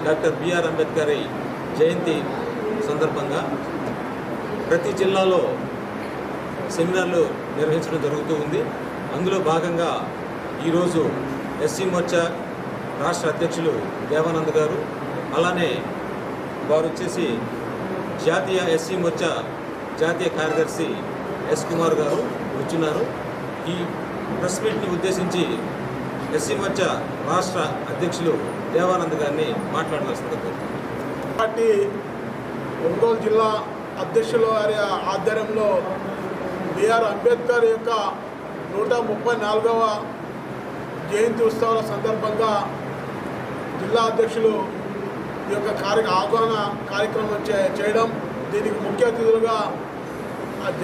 Doctor BR Ambedkar జయంతి సందర్భంగా ప్రతి జిల్లాలో సెమినార్లు నిర్వహించడం జరుగుతూ ఉంది. అందులో భాగంగా ఈరోజు ఎస్సీ మోర్చా రాష్ట్ర అధ్యక్షులు దేవానంద్ గారు, అలానే వారు వచ్చేసి జాతీయ ఎస్సీ మోర్చా జాతీయ కార్యదర్శి ఎస్ కుమార్ గారు వచ్చున్నారు. ఈ ప్రెస్ మీట్ని ఉద్దేశించి ఎస్సీ మోర్చా రాష్ట్ర అధ్యక్షులు దేవానంద్ గారిని మాట్లాడవలసిందిగా కోరుతున్నాను. పార్టీ ఒంగోలు జిల్లా అధ్యక్షుల వారి ఆధ్వర్యంలో బిఆర్ అంబేద్కర్ యొక్క 134వ జయంతి ఉత్సవాల సందర్భంగా జిల్లా అధ్యక్షులు ఈ యొక్క అవగాహన కార్యక్రమం చేయడం, దీనికి ముఖ్య అతిథులుగా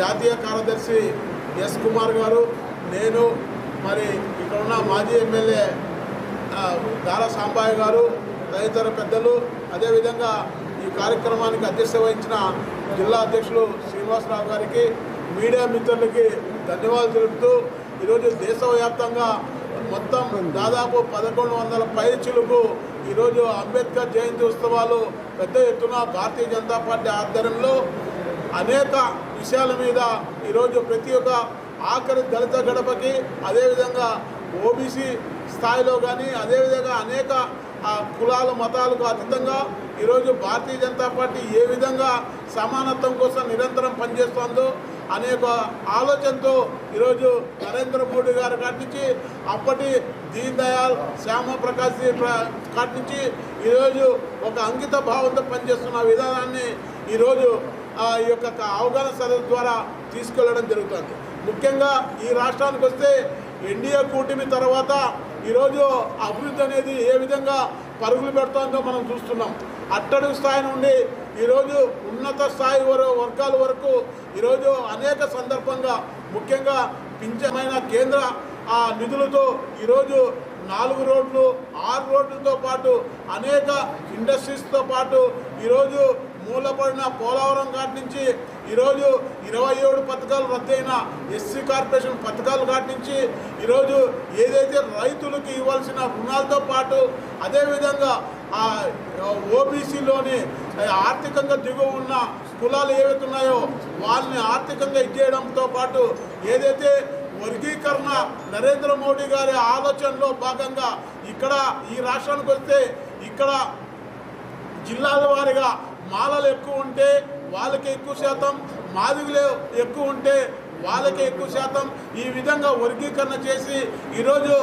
జాతీయ కార్యదర్శి ఎస్ కుమార్ గారు, నేను, మరి ఇక్కడ ఉన్న మాజీ ఎమ్మెల్యే దారా సాంబాయ్ గారు, తదితర పెద్దలు, అదేవిధంగా ఈ కార్యక్రమానికి అధ్యక్షత వహించిన జిల్లా అధ్యక్షులు శ్రీనివాసరావు గారికి, మీడియా మిత్రులకి ధన్యవాదాలు తెలుపుతూ ఈరోజు దేశవ్యాప్తంగా మొత్తం దాదాపు 1100 పైచిలకు ఈరోజు అంబేద్కర్ జయంతి ఉత్సవాలు పెద్ద ఎత్తున భారతీయ జనతా పార్టీ ఆధ్వర్యంలో అనేక విషయాల మీద ఈరోజు ప్రతి ఒక్క ఆఖరి దళిత గడపకి, అదేవిధంగా ఓబీసీ స్థాయిలో కానీ, అదేవిధంగా అనేక కులాలు మతాలకు అతీతంగా ఈరోజు భారతీయ జనతా పార్టీ ఏ విధంగా సమానత్వం కోసం నిరంతరం పనిచేస్తుందో అనేక ఆలోచనతో ఈరోజు నరేంద్ర మోడీ గారి కాటి నుంచి, అప్పటి దీన్ దయాళ్ శ్యామప్రకాష్ కాటి నుంచి ఈరోజు ఒక అంకిత భావంతో పనిచేస్తున్న విధానాన్ని ఈరోజు ఈ యొక్క అవగాహన సదస్సు ద్వారా తీసుకెళ్లడం జరుగుతుంది. ముఖ్యంగా ఈ రాష్ట్రానికి వస్తే ఎన్డీఏ కూటమి తర్వాత ఈరోజు అభివృద్ధి అనేది ఏ విధంగా పరుగులు పెడుతుందో మనం చూస్తున్నాం. అట్టడుగు స్థాయి నుండి ఈరోజు ఉన్నత స్థాయి వర్గాల వరకు ఈరోజు అనేక సందర్భంగా ముఖ్యంగా పింఛమైన కేంద్ర నిధులతో ఈరోజు 4 రోడ్లు 6 రోడ్లతో పాటు అనేక ఇండస్ట్రీస్తో పాటు ఈరోజు మూలపడిన పోలవరం కాటి నుంచి ఈరోజు 27 పథకాలు రద్దయిన ఎస్సీ కార్పొరేషన్ పథకాలు కాటి నుంచి ఈరోజు ఏదైతే రైతులకు ఇవ్వాల్సిన రుణాలతో పాటు అదేవిధంగా ఓబీసీలోని ఆర్థికంగా దిగువ ఉన్న కులాలు ఏవైతే ఉన్నాయో వాళ్ళని ఆర్థికంగా ఇచ్చేయడంతో పాటు ఏదైతే వర్గీకరణ నరేంద్ర మోడీ గారి ఆలోచనలో భాగంగా ఇక్కడ ఈ రాష్ట్రానికి వస్తే ఇక్కడ జిల్లాల వారీగా మాలలు ఎక్కువ ఉంటే వాళ్ళకి ఎక్కువ శాతం, మాదిగులు ఎక్కువ ఉంటే వాళ్ళకి ఎక్కువ శాతం, ఈ విధంగా వర్గీకరణ చేసి ఈరోజు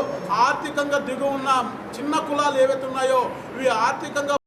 ఆర్థికంగా దిగువ ఉన్న చిన్న కులాలు ఏవైతే ఉన్నాయో ఇవి ఆర్థికంగా